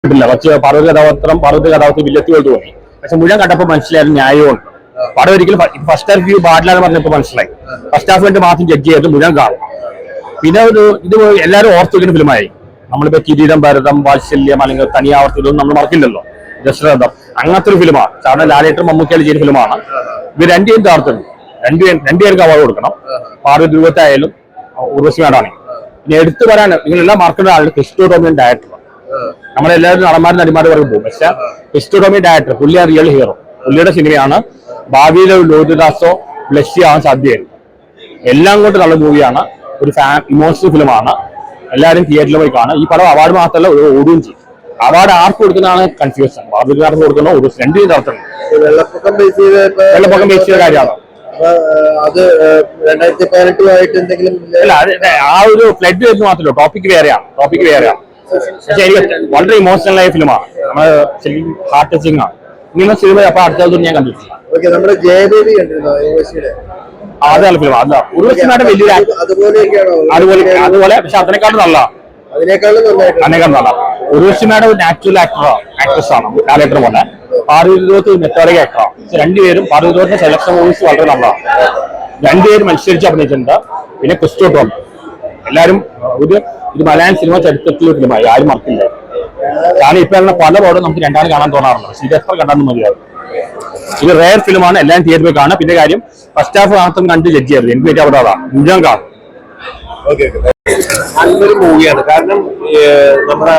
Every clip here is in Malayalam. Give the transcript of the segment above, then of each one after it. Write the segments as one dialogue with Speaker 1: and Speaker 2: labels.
Speaker 1: കുറച്ച് പാർവതി കഥാപാത്രം വില്ലത്തി പോലെ തോന്നി. പക്ഷെ മുഴുവൻ കണ്ടപ്പോൾ മനസ്സിലായിരുന്നു ന്യായമുണ്ട്. പടം ഒരിക്കലും ഫസ്റ്റ് ഹാഫ് വ്യൂ പാടില്ലാന്ന് പറഞ്ഞപ്പോൾ മനസ്സിലായി. ഫസ്റ്റ് ഹാഫ് വേണ്ടി മാത്രം ജഡ്ജ് ചെയ്ത് മുഴുവൻ കാണും. പിന്നെ ഇത് എല്ലാവരും ഓർത്ത് വെക്കുന്ന ഫിലിമായി. നമ്മളിപ്പോ കിരീടം, ഭരതം, വാത്സല്യം അല്ലെങ്കിൽ തനിയാവർത്തി ഇതൊന്നും നമ്മൾ മറക്കില്ലല്ലോ. ദശരഥം അങ്ങനത്തെ ഒരു ഫിലിമാണ്. കാരണം ലാലേട്ടൻ മമ്മൂക്കയിൽ ചെയ്യുന്ന ഫിലിമാണ്. ഇത് രണ്ടുപേരും തകർത്തുണ്ട്. രണ്ടുപേർക്ക് അവാർഡ് കൊടുക്കണം. പാർവതി രൂപത്തായാലും ഉർവശി മേഡാണ്. പിന്നെ എടുത്തു പറയാൻ നിങ്ങളെല്ലാം മാർക്കുന്ന ആളുടെ ക്രിസ്റ്റോ ടോമിയൻ ഡയറക്ടർ. നമ്മളെല്ലാവരും നടന്മാരും നടിമാരും പറയും പോകും. പക്ഷെ ക്രിസ്റ്റോ ടോമി ഡയറക്ടർ, പുള്ളിയാണ് റിയൽ ഹീറോ. പുള്ളിയുടെ സിനിമയാണ്. ഭാവിയിലെ ലോഹിതദാസോ ബ്ലസ്സിയോ ആവാൻ സാധ്യതയുണ്ട്. എല്ലാം കൊണ്ട് നല്ല മൂവിയാണ്. ഒരു ഇമോഷണൽ ഫിലിമാണ്. എല്ലാവരും തിയേറ്ററിൽ പോയി കാണാം. ഈ പടം അവാർഡ് മാത്രമല്ല ഓടുകയും ചെയ്യും. അവാർഡ് ആർക്ക് കൊടുക്കുന്നതാണ് കൺഫ്യൂഷൻ. ഭാവിക്കാർക്ക് കൊടുക്കണോ ഒരു രണ്ടും നടത്തുന്നത്. വെള്ളപ്പൊക്കം ബേസ് ചെയ്ത കാര്യമാണ്.
Speaker 2: അത് 2018 എന്തെങ്കിലും
Speaker 1: അല്ല, ആ ഒരു ഫ്ലഡ് വരുന്നത് മാത്രമല്ല. ടോപ്പിക് വേറെയാണ്. പക്ഷെ എനിക്ക് വളരെ ഇമോഷണൽ ആയ ഫിലിമാണ്. നമ്മള് ശരിക്കും ഹാർട്ട് ടച്ചിങ് ആണ്. ഇങ്ങനെ സിനിമ അപ്പൊ അടുത്തൊന്നും ഞാൻ കണ്ടിട്ടില്ല.
Speaker 2: നമ്മുടെ ജയദേവി
Speaker 1: അത് നല്ല ഫിലിം. അതാ ഉർവശി മേഡം വലിയൊരു അതുപോലെ പക്ഷെ അതിനേക്കാളും നല്ല ഉർവശി മേഡം ഒരു നാച്ചുറൽ ആക്ട്രസ് ആണ്. ലാലേട്ടർ പോലെ പാർവതി മെത്തോറിക് ആക്ടറാണ്. പക്ഷെ രണ്ടുപേരും പാർവതി സെലക്ഷൻ മൂവീസ് വളരെ നല്ലതാണ്. രണ്ടുപേരും മത്സരിച്ച് അഭിനയിച്ചിട്ടുണ്ട്. പിന്നെ ക്രിസ്റ്റോ ടോമി എല്ലാവരും ഇത് മലയാളം സിനിമ ചരിത്രത്തിലെ ഫിലിമായി. ആരും മറക്കില്ല. കാരണം ഇപ്പൊ പല പടവും നമുക്ക് രണ്ടാമത് കാണാൻ തോന്നാറുണ്ട്. പക്ഷെ ഇത് എത്ര കണ്ടാലും മതിയാവും. ഇത് റെയർ ഫിലിമാണ്. എല്ലാവരും തിയേറ്ററിൽ കാണാം. പിന്നെ കാര്യം ഫസ്റ്റ് ഹാഫ് മാത്രം കണ്ട് ജഡ്ജ് ചെയ്യരുത്. എനിക്ക് പറ്റിയ അവിടെ അതാ മുഴുവൻ കാണും.
Speaker 2: നല്ലൊരു മൂവിയാണ്. കാരണം നമ്മുടെ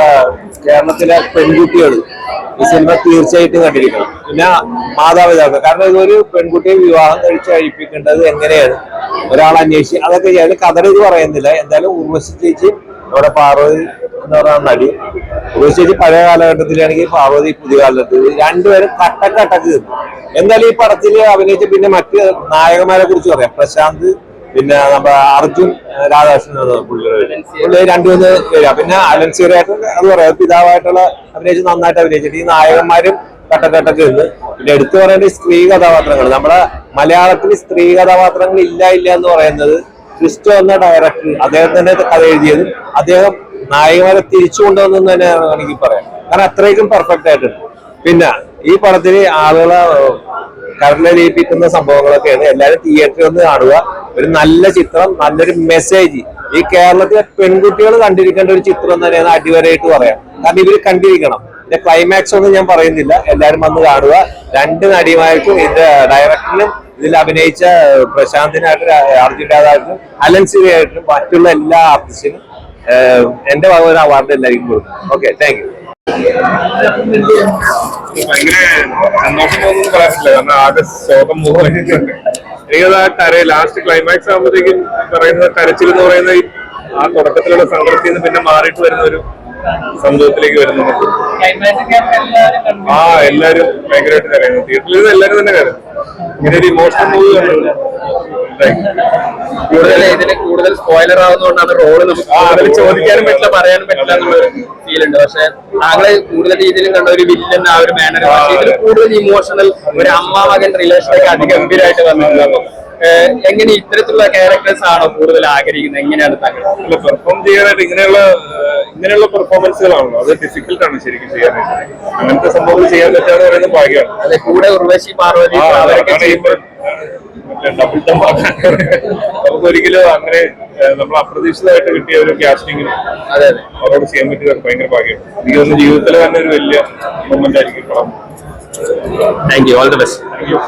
Speaker 2: കേരളത്തിലെ പെൺകുട്ടികൾ ഈ സിനിമ തീർച്ചയായിട്ടും കണ്ടിരിക്കണം. പിന്നെ മാതാപിതാക്കൾ, കാരണം ഇതൊരു പെൺകുട്ടിയെ വിവാഹം കഴിച്ച് കഴിപ്പിക്കേണ്ടത് എങ്ങനെയാണ് ഒരാൾ അന്വേഷിച്ച് അതൊക്കെ ചെയ്യാൻ കഥ ഇത് പറയുന്നില്ല. എന്തായാലും ഉർവശി ചേച്ചി നമ്മുടെ പാർവതി എന്ന് പറയുന്ന നടി, ഉർവശി ചേച്ചി പഴയ കാലഘട്ടത്തിലാണെങ്കിൽ പാർവതി പുതിയ കാലഘട്ടത്തിൽ രണ്ടുപേരും കട്ടക്ക് എന്തായാലും ഈ പടത്തിൽ അഭിനയിച്ച് പിന്നെ മറ്റ് നായകന്മാരെ കുറിച്ച് പറയാം. പ്രശാന്ത്, പിന്നെ നമ്മുടെ അർജുൻ രാധാകൃഷ്ണൻ പുള്ളി രണ്ടുമൂന്ന് പേരാ. പിന്നെ അലൻസീറായിട്ട് അത് പറയാം പിതാവായിട്ടുള്ള അഭിനയിച്ച് നന്നായിട്ട് അഭിനയിച്ചിട്ട് ഈ നായകന്മാരും കട്ടക്ക് നിന്ന്. പിന്നെ എടുത്തു പറയേണ്ട സ്ത്രീ കഥാപാത്രങ്ങൾ, നമ്മുടെ മലയാളത്തിൽ സ്ത്രീ കഥാപാത്രങ്ങൾ ഇല്ല എന്ന് പറയുന്നത് ക്രിസ്റ്റോ എന്ന ഡയറക്ടർ അദ്ദേഹം തന്നെ കഥ എഴുതിയതും അദ്ദേഹം നായകന്മാരെ തിരിച്ചു കൊണ്ടുവന്നെന്ന് തന്നെ വേണമെങ്കിൽ പറയാം. കാരണം അത്രയ്ക്കും പെർഫെക്റ്റ് ആയിട്ടുണ്ട്. പിന്നെ ഈ പടത്തിൽ ആളുകളെ കരളിലേൽപ്പിക്കുന്ന സംഭവങ്ങളൊക്കെയാണ്. എല്ലാവരും തിയേറ്ററിൽ ഒന്ന് കാണുക. ഒരു നല്ല ചിത്രം, നല്ലൊരു മെസ്സേജ് ഈ കേരളത്തിലെ പെൺകുട്ടികൾ കണ്ടിരിക്കേണ്ട ഒരു ചിത്രം തന്നെയാണ് അടിവരയിട്ട് പറയാം. കാരണം ഇവര് കണ്ടിരിക്കണം. ഇതിന്റെ ക്ലൈമാക്സ് ഒന്നും ഞാൻ പറയുന്നില്ല. എല്ലാവരും വന്ന് കാണുക. രണ്ട് നടിമാർക്കും ഇതിന്റെ ഡയറക്ടറിനും ഇതിൽ അഭിനയിച്ച പ്രശാന്തിനായിട്ടും അർജുൻ രാധാകൃഷ്ണനും അലൻസിയായിട്ടും മറ്റുള്ള എല്ലാ ആർട്ടിസ്റ്റിനും എന്റെ ഭാഗം ഒരു അവാർഡ് എല്ലാവർക്കും കൊടുക്കും. Okay, thank you.
Speaker 3: ഭയങ്കര സന്തോഷം തോന്നുന്നു പറയാനില്ല. കാരണം ആകെ ശോകം മുഖമായിട്ടുണ്ട്. എനിക്കത് ലാസ്റ്റ് ക്ലൈമാക്സ് ആകുമ്പോഴത്തേക്കും പറയുന്ന കരച്ചിൽ എന്ന് പറയുന്ന ആ തുടക്കത്തിലുള്ള സങ്കടത്തിൽ നിന്ന് പിന്നെ മാറിയിട്ട് വരുന്ന ഒരു സംഭവത്തിലേക്ക് വരുന്നു. എല്ലാരും ഭയങ്കരമായിട്ട് കരയുന്നു. തിയേറ്ററിൽ നിന്ന് എല്ലാരും തന്നെ കരയുന്നു. ഇങ്ങനെ ഒരു ഇമോഷണൽ മൂവി കണ്ടു.
Speaker 4: കൂടുതൽ സ്പോയിലർ ആവുന്നതുകൊണ്ടാണ് റോള് നമുക്ക് ചോദിക്കാനും പറ്റില്ല, പറയാനും പറ്റില്ല എന്നുള്ളൊരു ഫീൽ ഉണ്ട്. പക്ഷെ താങ്കളെ കൂടുതൽ രീതിയിലും കണ്ട ഒരു വില്ലൻ ആ ഒരു മാനർ, പക്ഷെ ഇതിൽ കൂടുതൽ ഇമോഷണൽ ഒരു അമ്മ മകൻ റിലേഷനൊക്കെ അതിഗംഭീരമായിട്ട് വന്നിട്ടുണ്ട്. അപ്പൊ എങ്ങനെ ഇത്തരത്തിലുള്ള ക്യാരക്ടേഴ്സ് ആണോ കൂടുതൽ ആഗ്രഹിക്കുന്നത്? എങ്ങനെയാണ് താങ്കൾ
Speaker 3: പെർഫോം ചെയ്യാനായിട്ട്? ഇങ്ങനെയുള്ള പെർഫോമൻസുകളാണല്ലോ അത് ഡിഫിക്കൽട്ടാണ് ശരിക്കും ചെയ്യാനായിട്ട്. അങ്ങനത്തെ സംഭവങ്ങൾ ചെയ്യാൻ പറ്റാന്ന് പറയുന്നത് ഭാഗ്യമാണ്.
Speaker 4: അതെ, കൂടെ ഉർവശി, പാർവതി അവരൊക്കെ ചെയ്യുമ്പോൾ
Speaker 3: നമുക്ക് ഒരിക്കലും അങ്ങനെ നമ്മൾ അപ്രതീക്ഷിതമായിട്ട് കിട്ടിയ ഒരു കാസ്റ്റിംഗിന് അവരോട് ചെയ്യാൻ പറ്റിയത് ഭയങ്കര ഭാഗ്യമാണ്. എനിക്ക് തോന്നുന്നു ജീവിതത്തിൽ തന്നെ ഒരു വലിയ മൊമെന്റ് ആയിരിക്കും.
Speaker 1: Thank you. All the best.
Speaker 3: Thank you.